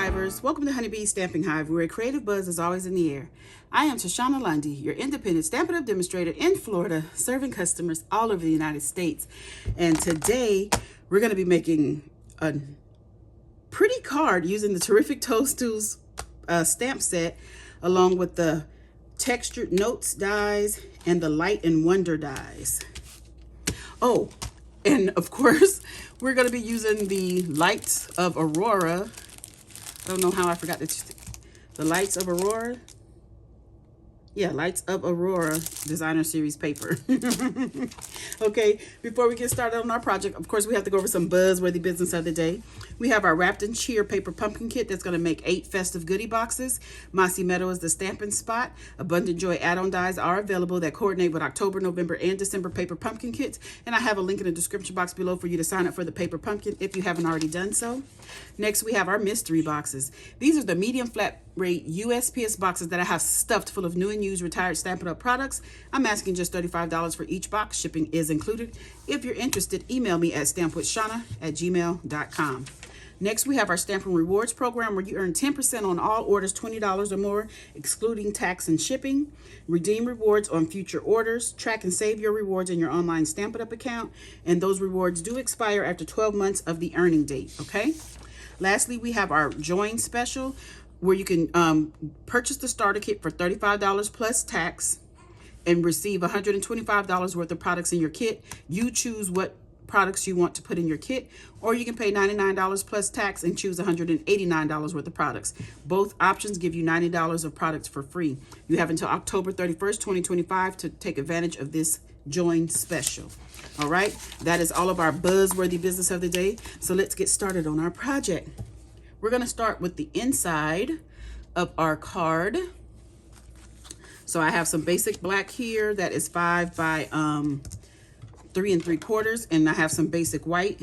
Hivers, welcome to Honeybee Stamping Hive, where a creative buzz is always in the air. I am Tashana Lundy, your independent Stampin' Up demonstrator in Florida, serving customers all over the United States. And today, we're going to be making a pretty card using the Terrific Toadstools stamp set, along with the Textured Notes dies and the Light and Wonder dies. Oh, and of course, we're going to be using the Lights of Aurora. I don't know how I forgot the Lights of Aurora. Yeah, Lights of Aurora designer series paper. Okay, before we get started on our project, of course, we have to go over some buzzworthy business of the day. We have our Wrapped in Cheer paper pumpkin kit that's going to make 8 festive goodie boxes. Mossy Meadow is the stamping spot. Abundant Joy add-on dies are available that coordinate with October, November, and December paper pumpkin kits. And I have a link in the description box below for you to sign up for the paper pumpkin if you haven't already done so. Next, we have our mystery boxes. These are the medium flat rate USPS boxes that I have stuffed full of new and used retired Stampin' Up products. I'm asking just $35 for each box. Shipping is included. If you're interested, email me at stampwithshana@gmail.com. Next, we have our Stampin' Rewards program where you earn 10% on all orders $20 or more, excluding tax and shipping. Redeem rewards on future orders. Track and save your rewards in your online Stampin' Up account. And those rewards do expire after 12 months of the earning date, okay? Lastly, we have our Join special where you can purchase the starter kit for $35 plus tax and receive $125 worth of products in your kit. You choose what products you want to put in your kit, or you can pay $99 plus tax and choose $189 worth of products. Both options give you $90 of products for free. You have until October 31st, 2025 to take advantage of this Join special. All right, that is all of our buzzworthy business of the day. So let's get started on our project. We're going to start with the inside of our card. So I have some basic black here that is 5 by 3 3/4, and I have some basic white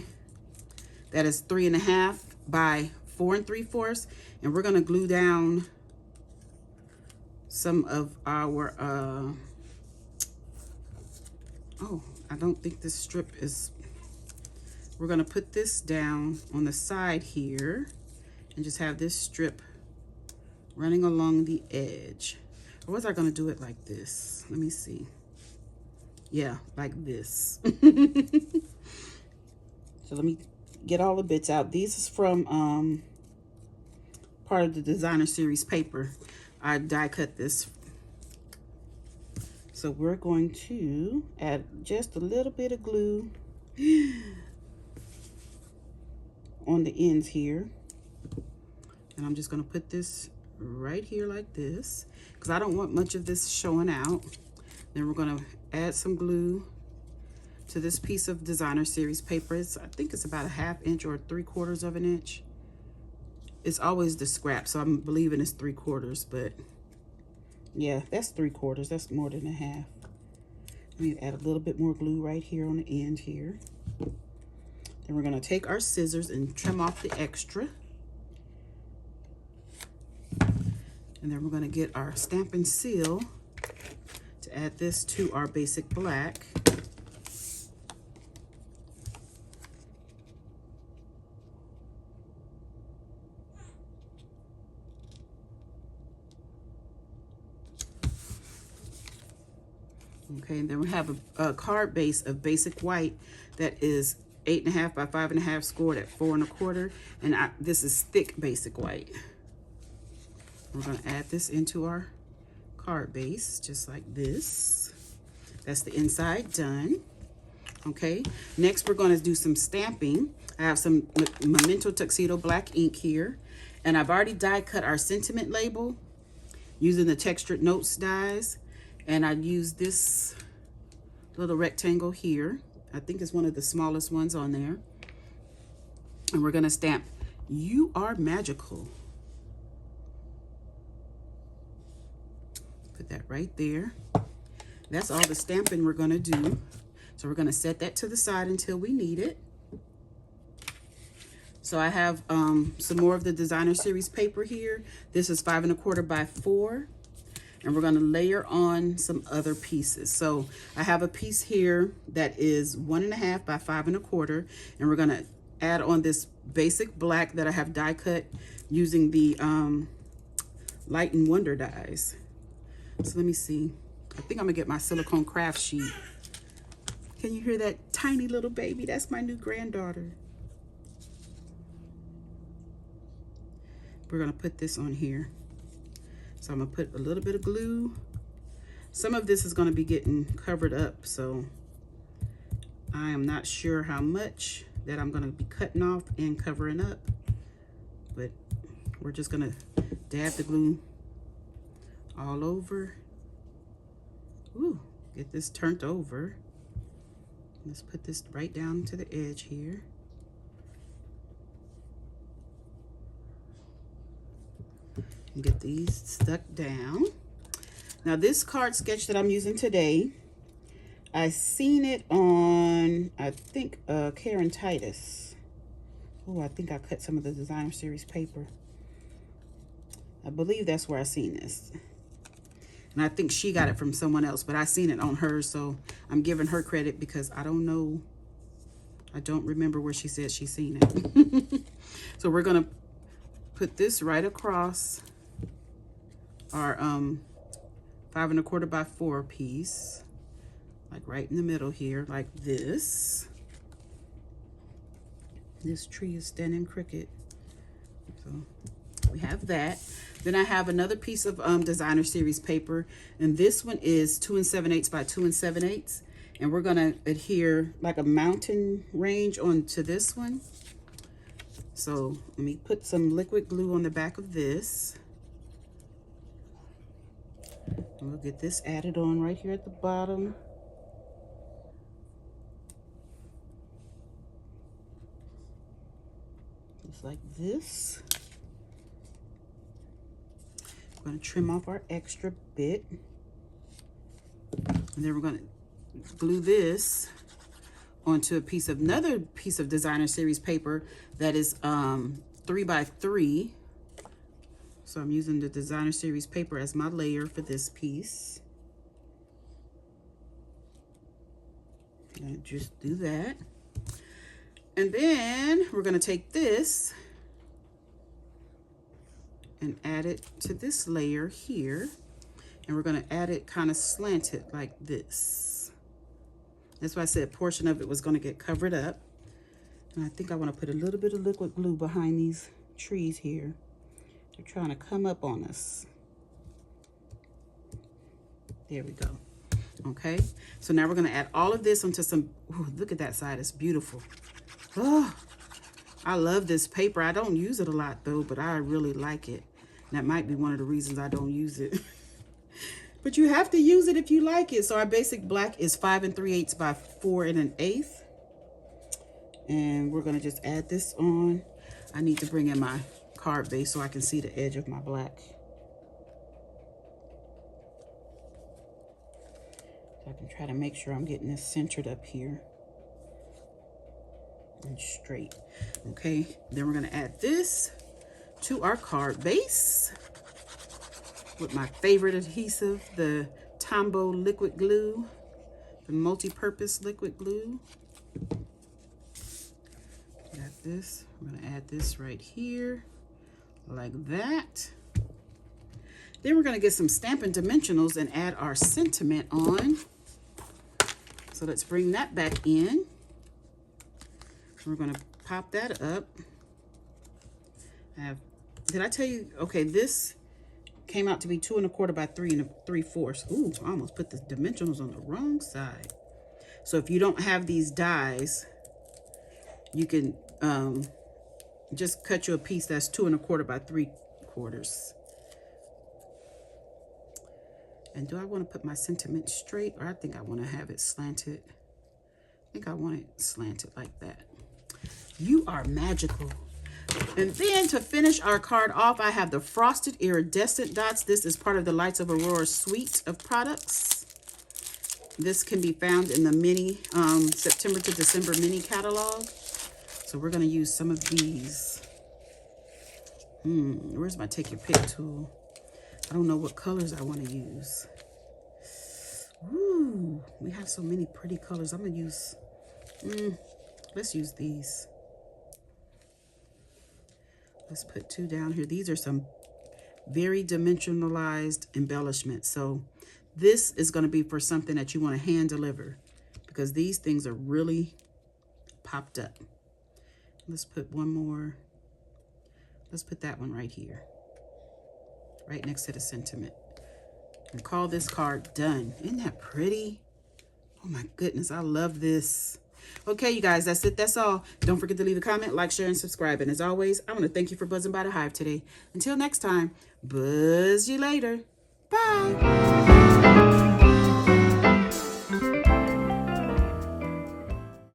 that is 3.5 by 4 3/4, and we're going to glue down some of our oh, I don't think this strip is. We're going to put this down on the side here and just have this strip running along the edge. Or was I going to do it like this? Let me see. Yeah, like this. So let me get all the bits out. These is from part of the designer series paper. I die cut this. So we're going to add just a little bit of glue on the ends here. And I'm just going to put this right here like this because I don't want much of this showing out. Then we're going to add some glue to this piece of designer series paper. I think it's about a 1/2 inch or 3/4 of an inch. It's always the scrap, so I'm believing it's 3/4, but yeah, that's 3/4. That's more than a half. Let me add a little bit more glue right here on the end here. Then we're going to take our scissors and trim off the extra. And then we're going to get our Stampin' Seal to add this to our basic black. Okay, and then we have a card base of basic white that is 8.5 by 5.5 scored at 4 1/4, and this is thick basic white. We're going to add this into our card base just like this. That's the inside done. Okay, next we're going to do some stamping. I have some Memento Tuxedo black ink here, and I've already die cut our sentiment label using the Textured Notes dies, and I use this little rectangle here. I think it's one of the smallest ones on there, and we're going to stamp "You Are Magical." Put that right there. That's all the stamping we're going to do. So we're going to set that to the side until we need it. So I have some more of the designer series paper here. This is 5 1/4 by 4. And we're going to layer on some other pieces. So I have a piece here that is 1.5 by 5 1/4. And we're going to add on this basic black that I have die cut using the Light and Wonder dies. So let me see. I think I'm gonna get my silicone craft sheet. Can you hear that tiny little baby? That's my new granddaughter. We're gonna put this on here. So I'm gonna put a little bit of glue. Some of this is gonna be getting covered up, so I am not sure how much that I'm gonna be cutting off and covering up, but we're just gonna dab the glue all over. Ooh, get this turned over. Let's put this right down to the edge here. And get these stuck down. Now this card sketch that I'm using today, I seen it on, I think, Karen Titus. Oh, I think I cut some of the designer series paper. I believe that's where I seen this. And I think she got it from someone else, but I seen it on hers, so I'm giving her credit because I don't know. I don't remember where she said she seen it. So we're gonna put this right across our 5 1/4 by 4 piece, like right in the middle here, like this. This tree is standing crooked. So we have that. Then I have another piece of designer series paper, and this one is 2 7/8 by 2 7/8, and we're gonna adhere like a mountain range onto this one. So let me put some liquid glue on the back of this. And we'll get this added on right here at the bottom. Just like this. We're going to trim off our extra bit. And then we're going to glue this onto another piece of designer series paper that is 3 by 3. So I'm using the designer series paper as my layer for this piece. And just do that. And then we're going to take this and add it to this layer here. And we're going to add it kind of slanted like this. That's why I said a portion of it was going to get covered up. And I think I want to put a little bit of liquid glue behind these trees here. They're trying to come up on us. There we go. Okay, so now we're going to add all of this onto some, ooh, look at that side, it's beautiful. Oh, I love this paper. I don't use it a lot though, but I really like it. That might be one of the reasons I don't use it. But you have to use it if you like it. So our basic black is 5 3/8 by 4 1/8. And we're going to just add this on. I need to bring in my card base so I can see the edge of my black. So I can try to make sure I'm getting this centered up here and straight. Okay, then we're going to add this to our card base with my favorite adhesive, the Tombow liquid glue, the multi-purpose liquid glue. Got this. I'm going to add this right here like that. Then we're going to get some Stampin' Dimensionals and add our sentiment on. So let's bring that back in. We're going to pop that up. Did I tell you? Okay, this came out to be 2 1/4 by 3 3/4. Ooh, I almost put the dimensionals on the wrong side. So if you don't have these dies, you can just cut you a piece that's 2 1/4 by 3/4. And do I want to put my sentiment straight, or I think I want to have it slanted? I think I want it slanted like that. You are magical. And then to finish our card off, I have the Frosted Iridescent Dots. This is part of the Lights of Aurora suite of products. This can be found in the mini September to December mini catalog. So we're going to use some of these. Where's my take your pick tool? I don't know what colors I want to use. Ooh, we have so many pretty colors. I'm going to use, let's use these. Let's put 2 down here. These are some very dimensionalized embellishments. So this is going to be for something that you want to hand deliver, because these things are really popped up. Let's put one more. Let's put that one right here, right next to the sentiment, and call this card done. Isn't that pretty? Oh my goodness, I love this. Okay, you guys, that's it. That's all. Don't forget to leave a comment, like, share, and subscribe. And as always, I want to thank you for buzzing by the Hive today. Until next time, buzz you later. Bye.